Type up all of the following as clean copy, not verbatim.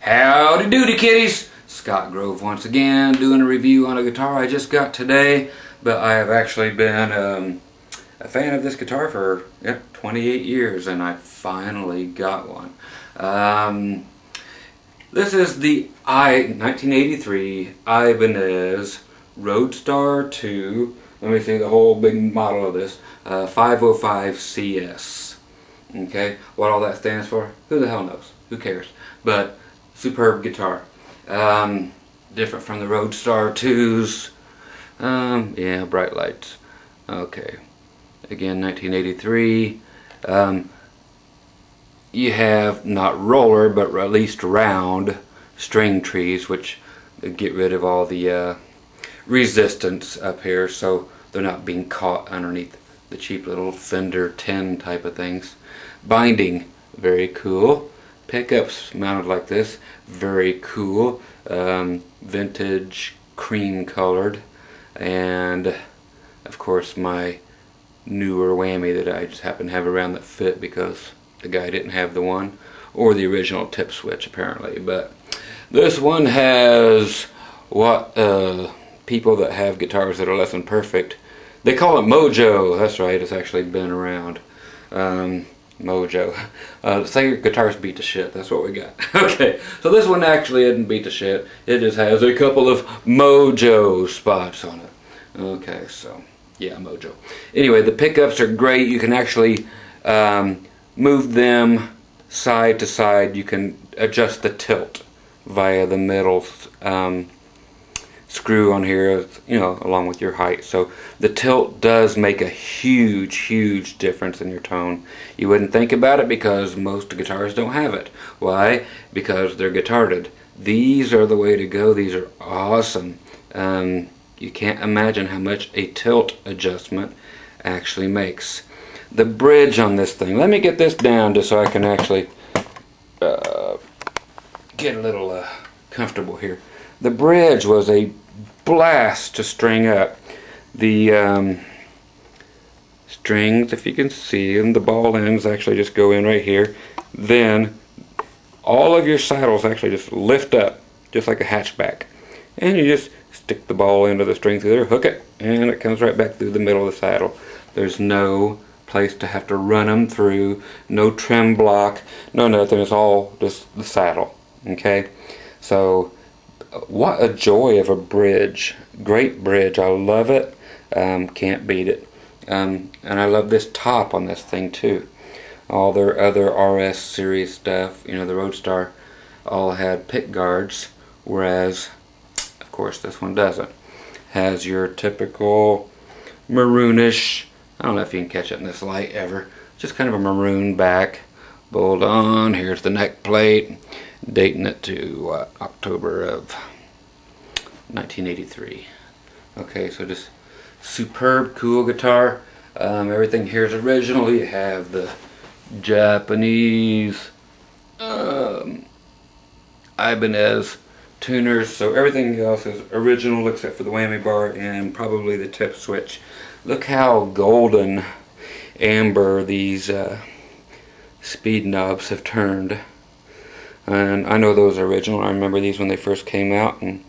Howdy doody kitties! Scott Grove once again doing a review on a guitar I just got today, but I have actually been a fan of this guitar for 28 years and I finally got one. This is the 1983 Ibanez Roadstar 2. Let me see the whole big model of this. 505 CS. Okay, what all that stands for, who the hell knows? Who cares? But superb guitar. Different from the Roadstar 2s. Yeah, bright lights. Okay. Again, 1983. You have not roller, but at least round string trees, which get rid of all the resistance up here, so they're not being caught underneath the cheap little fender tin type of things. Binding, very cool. Pickups mounted like this, very cool. Vintage cream colored, and of course my newer whammy that I just happen to have around that fit because the guy didn't have the one or the original tip switch apparently. But this one has what people that have guitars that are less than perfect, they call it mojo. That's right, it's actually been around. Mojo. Say your guitar's beat to shit. That's what we got. Okay, so this one actually isn't beat to shit. It just has a couple of mojo spots on it. Okay, so yeah, mojo. Anyway, the pickups are great. You can actually move them side to side. You can adjust the tilt via the middle screw on here, you know, along with your height. So the tilt does make a huge difference in your tone. You wouldn't think about it because most guitars don't have it. Why? Because they're guitarded. These are the way to go. These are awesome. You can't imagine how much a tilt adjustment actually makes. The bridge on this thing, let me get this down just so I can actually get a little comfortable here. The bridge was a blast to string up. The strings, if you can see them, the ball ends actually just go in right here. Then all of your saddles actually just lift up just like a hatchback, and you just stick the ball into the string through there, hook it, and it comes right back through the middle of the saddle. There's no place to have to run them through, no trim block, no nothing. It's all just the saddle. Okay, so what a joy of a bridge. Great bridge. I love it. Can't beat it. And I love this top on this thing too. All their other RS series stuff, you know, the Roadstar, all had pick guards, whereas of course this one doesn't. Has your typical maroonish, I don't know if you can catch it in this light ever, just kind of a maroon back, bolt on. Here's the neck plate, dating it to October of 1983. Okay, so just superb, cool guitar. Everything here is original. You have the Japanese Ibanez tuners, so everything else is original except for the whammy bar and probably the tip switch. Look how golden amber these speed knobs have turned. And I know those are original. I remember these when they first came out, and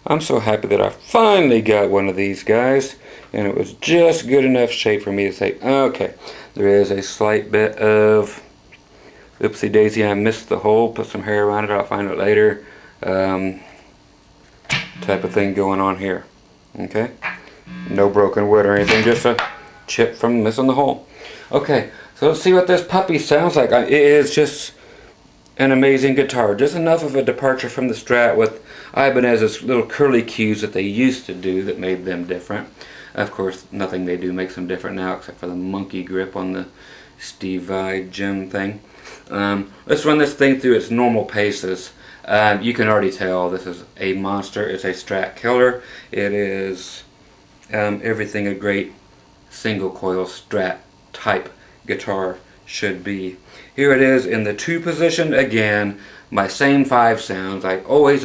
I'm so happy that I finally got one of these guys, and it was just good enough shape for me to say, okay, there is a slight bit of oopsie daisy, I missed the hole, put some hair around it, I'll find it later, type of thing going on here. Okay, no broken wood or anything, just a chip from missing the hole. Okay, so let's see what this puppy sounds like. It is just an amazing guitar. Just enough of a departure from the Strat with Ibanez's little curly cues that they used to do that made them different. Of course, nothing they do makes them different now except for the monkey grip on the Steve Vai Jim thing. Let's run this thing through its normal paces. You can already tell this is a monster. It's a Strat killer. It is everything a great single coil Strat type guitar should be. Here it is in the 2 position again. My same 5 sounds I always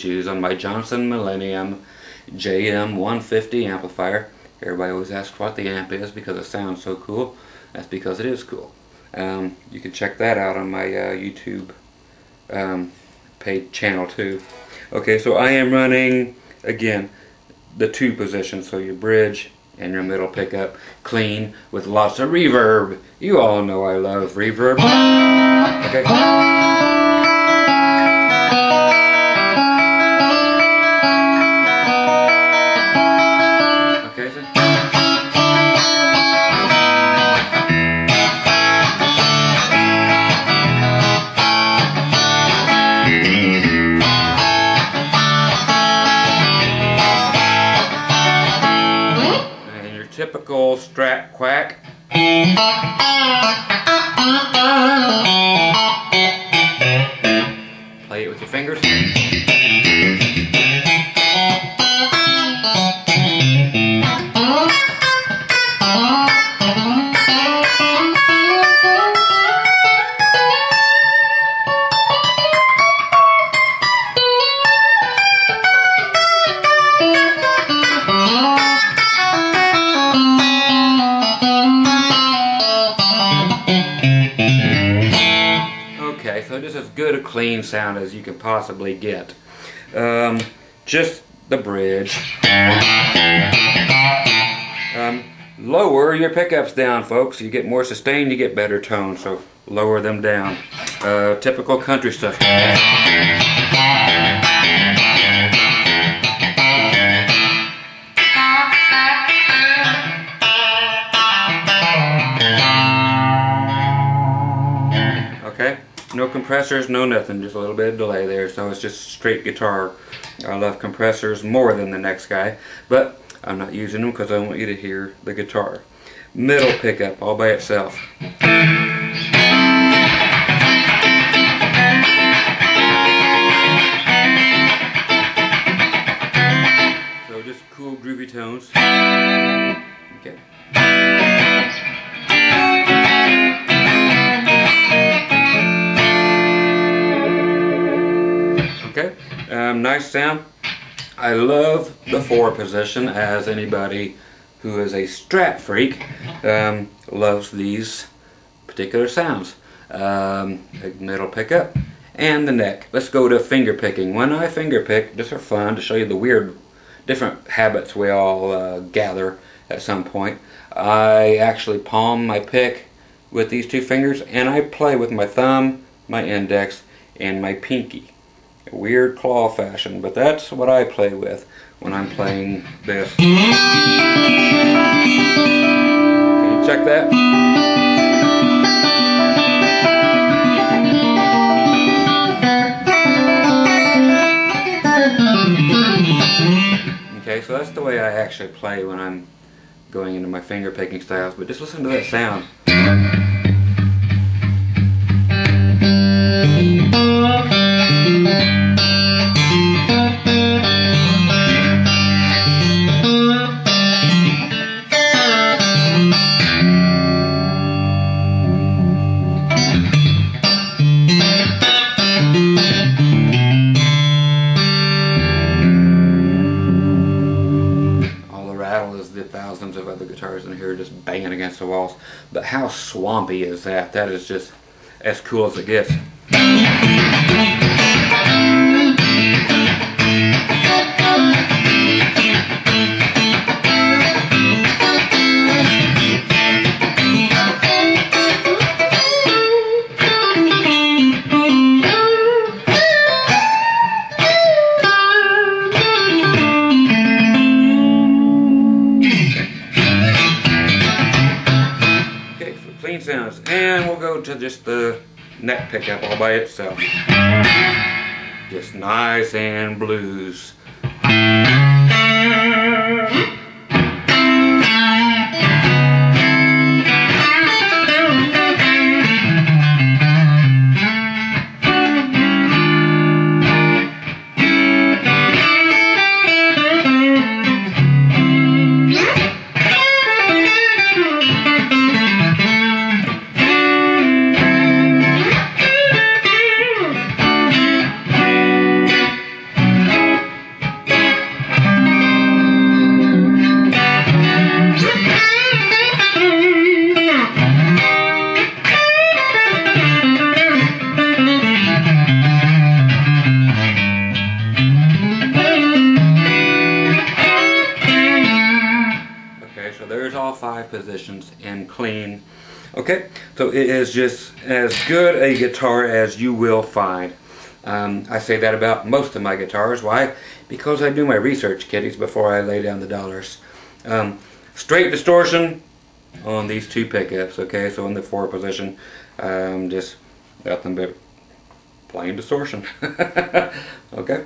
use on my Johnson Millennium JM150 amplifier. Everybody always asks what the amp is because it sounds so cool. That's because it is cool. You can check that out on my YouTube paid channel too. Okay, so I am running, again, the 2 positions, so your bridge and your middle pickup, clean with lots of reverb. You all know I love reverb. Okay. Okay, so. Typical Strat quack. Play it with your fingers. So just as good a clean sound as you can possibly get. Just the bridge. Lower your pickups down, folks. You get more sustain, you get better tone, so lower them down. Typical country stuff. Okay? No compressors, no nothing, just a little bit of delay there, so it's just straight guitar. I love compressors more than the next guy, but I'm not using them because I want you to hear the guitar. Middle pickup all by itself. So just cool groovy tones. Okay. Okay, nice sound. I love the 4 position, as anybody who is a Strat freak loves these particular sounds. Middle pickup and the neck. Let's go to finger picking. When I finger pick, just for fun, to show you the weird different habits we all gather at some point, I actually palm my pick with these 2 fingers and I play with my thumb, my index, and my pinky. A weird claw fashion, but that's what I play with when I'm playing this. Can you check that? Okay, so that's the way I actually play when I'm going into my finger picking styles, but just listen to that sound. Thousands of other guitars in here just banging against the walls, but how swampy is that? That is just as cool as it gets. Sounds, and we'll go to just the neck pickup all by itself. Just nice and blues. 5 positions and clean. Okay, so it is just as good a guitar as you will find. I say that about most of my guitars. Why? Because I do my research, kiddies, before I lay down the dollars. Straight distortion on these 2 pickups, okay, so in the 4 position, just nothing but plain distortion. Okay.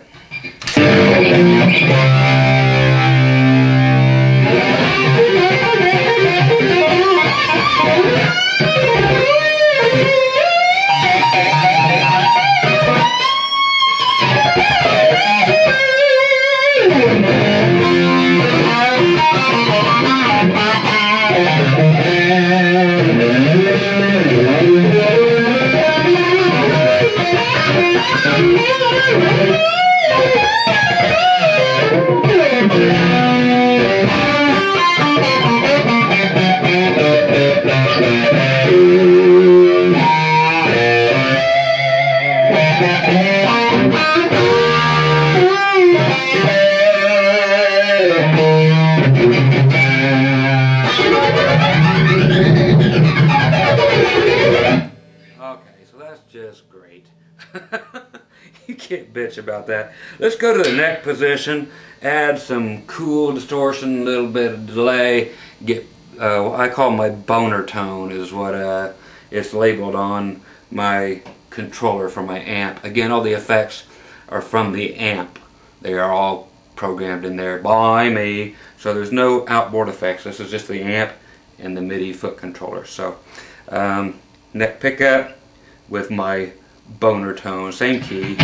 Just great. You can't bitch about that. Let's go to the neck position, add some cool distortion, a little bit of delay, get what I call my boner tone is what it's labeled on my controller for my amp. Again, all the effects are from the amp. They are all programmed in there by me, so there's no outboard effects. This is just the amp and the MIDI foot controller. So neck pickup with my boner tone, same key.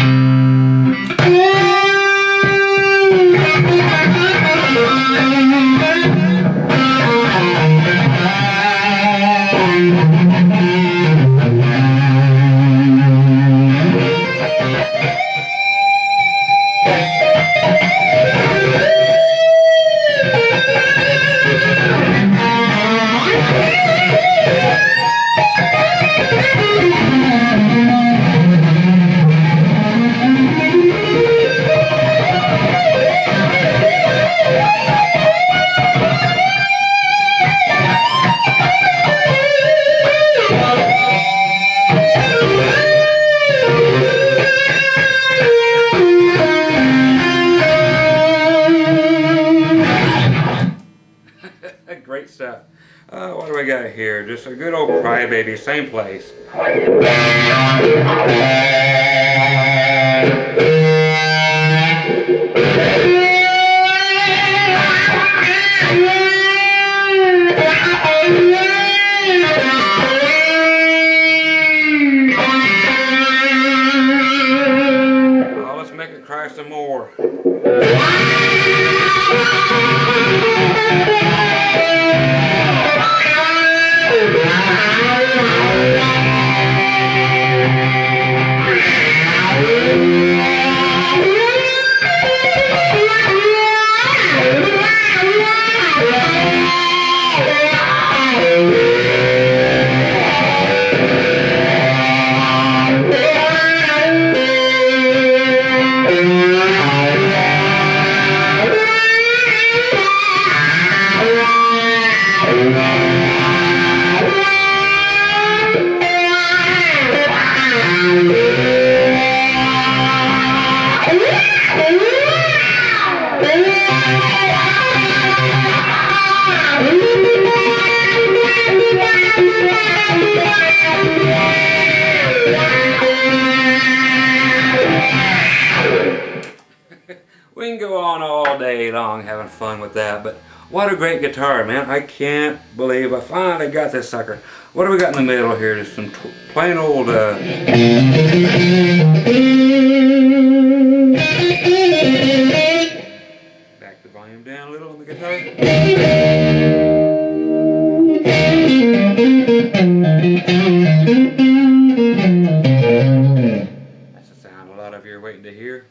Great stuff. What do we got here? Just a good old crybaby, same place. Oh, let's make it cry some more. We can go on all day long having fun with that, but what a great guitar, man. I can't believe I finally got this sucker. What do we got in the middle here? Just some plain old back the volume down a little on the guitar. That's a sound a lot of you are waiting to hear.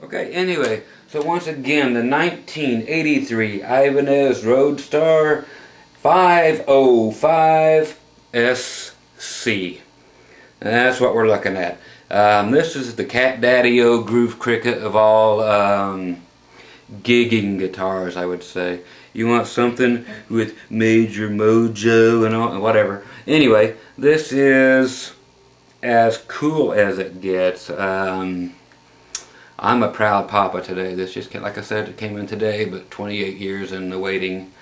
Okay, anyway, so once again, the 1983 Ibanez Roadstar 505SC. And that's what we're looking at. This is the Cat Daddy-O Groove Cricket of all gigging guitars, I would say. You want something with major mojo and all, whatever. Anyway, this is as cool as it gets. I'm a proud papa today. This just, like I said, it came in today, but 28 years in the waiting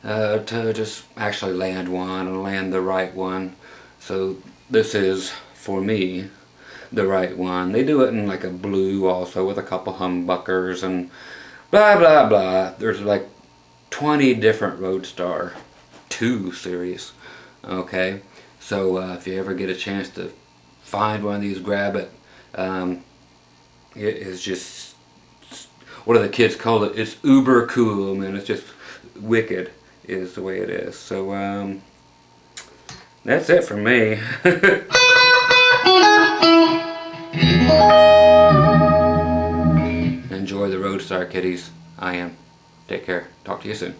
to just actually land one and land the right one. So this is, for me, the right one. They do it in like a blue also with a couple humbuckers and blah blah blah. There's like 20 different Roadstar 2 series. Okay, so if you ever get a chance to find one of these, grab it. It is just, what do the kids call it? It's uber cool, man. It's just wicked is the way it is. So that's it for me. Enjoy the Roadstar, kiddies. I am. Take care. Talk to you soon.